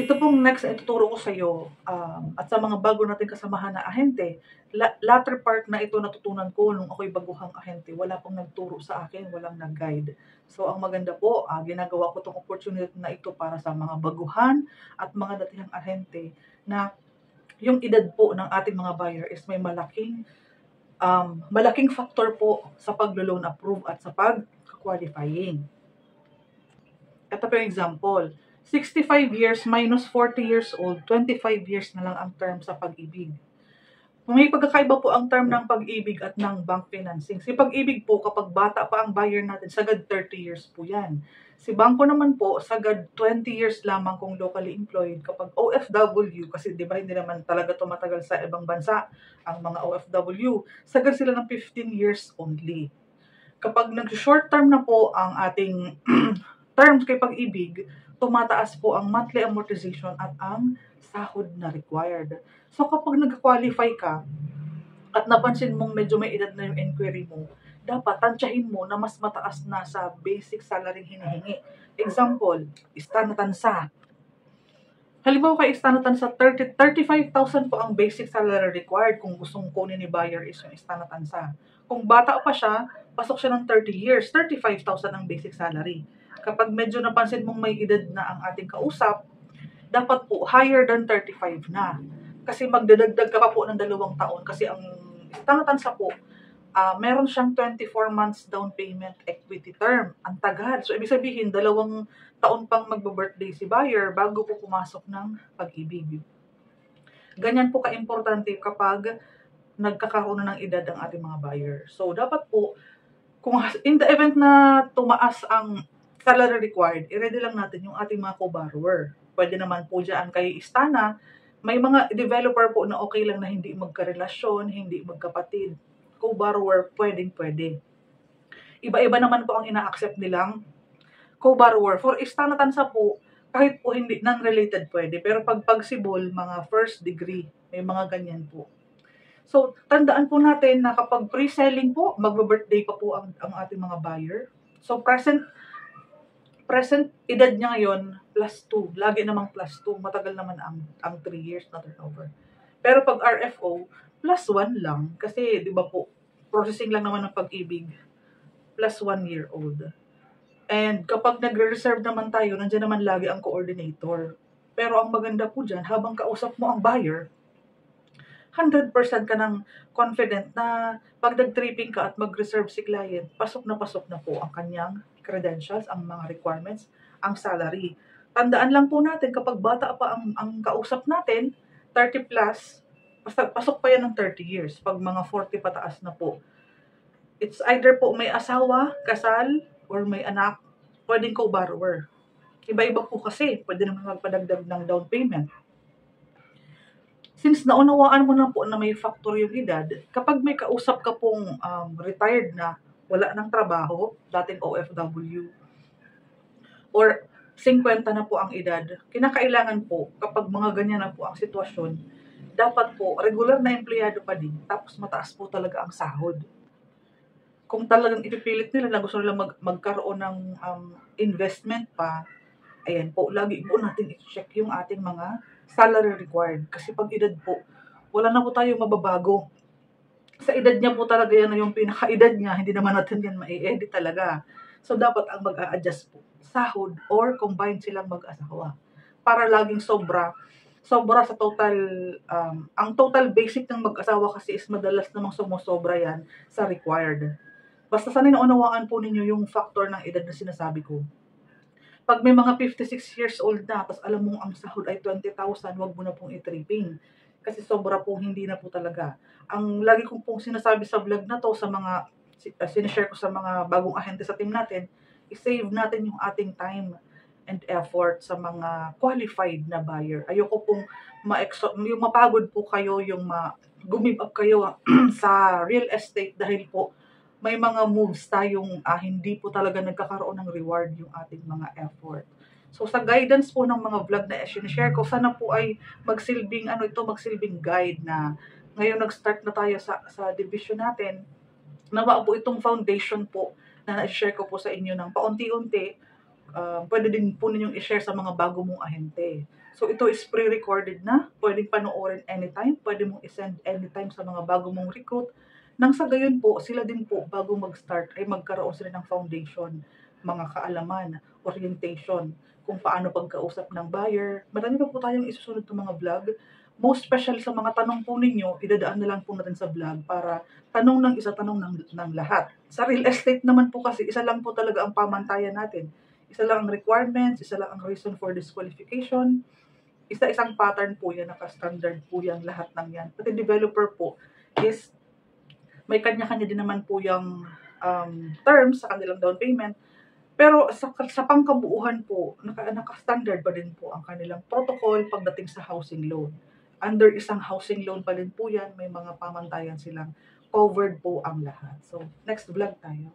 Ito pong next na ituturo ko sa iyo at sa mga bago nating kasamahan na ahente, latter part na ito natutunan ko nung ako'y baguhang ahente. Wala pong nagturo sa akin, walang nag-guide. So ang maganda po, ginagawa ko 'tong opportunity na ito para sa mga baguhan at mga datihang ahente na yung edad po ng ating mga buyer is may malaking factor po sa paglo-loan approve at sa pag-qualifying. Ito po yung example. 65 years minus 40 years old, 25 years na lang ang term sa pag-ibig. May pagkakaiba po ang term ng pag-ibig at ng bank financing. Si pag-ibig po, kapag bata pa ang buyer natin, sagad 30 years po yan. Si bangko naman po, sagad 20 years lamang kung locally employed. Kapag OFW, kasi di ba hindi naman talaga tumatagal sa ibang bansa ang mga OFW, sagad sila ng 15 years only. Kapag nag-short term na po ang ating terms kay pag-ibig, tumataas po ang monthly amortization at ang sahod na required. So kapag nag-qualify ka at napansin mong medyo may edad na yung inquiry mo, dapat tansyahin mo na mas mataas na sa basic salary hinihingi. Example, Istana Tansa. Halimbawa kay Istana Tansa, 35,000 po ang basic salary required kung gustong kunin ni buyer is yung Istana Tansa. Kung bata pa siya, pasok siya ng 30 years, 35,000 ang basic salary. Kapag medyo napansin mong may edad na ang ating kausap, dapat po higher than 35 na. Kasi magdadagdag ka pa po ng 2 taon kasi ang Istana Tansa po, meron siyang 24 months down payment equity term. Ang tagal. So, ibig sabihin, 2 taon pang magbo-birthday si buyer bago po pumasok ng pag-ibig. Ganyan po ka-importante kapag nagkakaroon na ng edad ang ating mga buyer. So, dapat po, kung in the event na tumaas ang salary required, i-ready lang natin yung ating mga co-borrower. Pwede naman po dyan kay Istana, may mga developer po na okay lang na hindi magkarelasyon, hindi magkapatid. Co-borrower, pwedeng-pwede. Iba-iba naman po ang ina-accept nilang co-borrower. For Istana Tansa po, kahit po hindi non-related pwede, pero pag pagsibol, mga first degree, may mga ganyan po. So, tandaan po natin na kapag pre-selling po, magbe-birthday pa po ang ating mga buyer. So, present edad niya ngayon, plus 2. Lagi namang plus 2. Matagal naman ang 3 years na turnover. Pero pag RFO, plus 1 lang. Kasi, di ba po, processing lang naman ng pag-ibig, plus 1 year old. And kapag nagre-reserve naman tayo, nandiyan naman lagi ang coordinator. Pero ang maganda po dyan, habang kausap mo ang buyer, 100% ka ng confident na pag nag-tripping ka at mag-reserve si client, pasok na po ang kanyang credentials, ang mga requirements, ang salary. Tandaan lang po natin, kapag bata pa ang kausap natin, 30 plus, pasok pa yan ng 30 years. Pag mga 40 pataas na po, it's either po may asawa, kasal, or may anak, pwedeng co-borrower. Iba-iba po kasi, pwede naman magpadagdag ng down payment. Since naunawaan mo na po na may factor yung edad, kapag may kausap ka pong retired na, wala ng trabaho, dating OFW, or 50 na po ang edad, kinakailangan po, kapag mga ganyan na po ang sitwasyon, dapat po, regular na empleyado pa din, tapos mataas po talaga ang sahod. Kung talagang ipipilit nila na gusto nila magkaroon ng investment pa, ayan po, lagi po natin i-check yung ating mga salary required. Kasi pag edad po, wala na po tayong mababago. Sa edad niya po talaga yan na yung pinaka-edad niya, hindi naman natin yan ma-edit talaga. So, dapat ang mag-a-adjust po, sahod or combined silang mag-asawa. Para laging sobra sa total, ang total basic ng mag-asawa kasi is madalas namang sumusobra yan sa required. Basta sana naunawaan po ninyo yung factor ng edad na sinasabi ko. Pag may mga 56 years old na, tapos alam mong ang sahod ay 20,000, wag mo na pong i-tripping. Kasi sobra pong hindi na po talaga. Ang lagi kong pong sinasabi sa vlog na to, sa mga, sinishare ko sa mga bagong ahente sa team natin, i-save natin yung ating time and effort sa mga qualified na buyer. Ayoko pong yung mapagod po kayo, yung gumib up kayo sa real estate dahil po may mga moves tayong hindi po talaga nagkakaroon ng reward yung ating mga effort. So sa guidance po ng mga vlog na share ko, sana po ay magsilbing guide na ngayon nag-start na tayo sa division natin. Nawa po itong foundation po na na-share ko po sa inyo ng paunti-unti. pwede din po ninyong i-share sa mga bago mong ahente. So ito is pre-recorded na, pwedeng panoorin anytime, pwede mong i-send anytime sa mga bago mong recruit. Nang sa gayon po, sila din po bago mag-start ay magkaroon sila ng foundation, mga kaalaman, orientation, kung paano pagkausap ng buyer. Marami pa po tayong isusunod ng mga vlog. Most special sa mga tanong po ninyo, idadaan na lang po natin sa vlog para tanong ng isa, tanong ng lahat. Sa real estate naman po kasi, isa lang po talaga ang pamantayan natin. Isa lang ang requirements, isa lang ang reason for disqualification, isa-isang pattern po yan, naka-standard po yan, lahat ng yan. Pati developer po is may kanya-kanya din naman po yung terms sa kanilang down payment. Pero sa pangkabuuhan po, naka-standard pa din po ang kanilang protocol pagdating sa housing loan. Under isang housing loan pa din po yan, may mga pamantayan silang covered po ang lahat. So, next vlog tayo.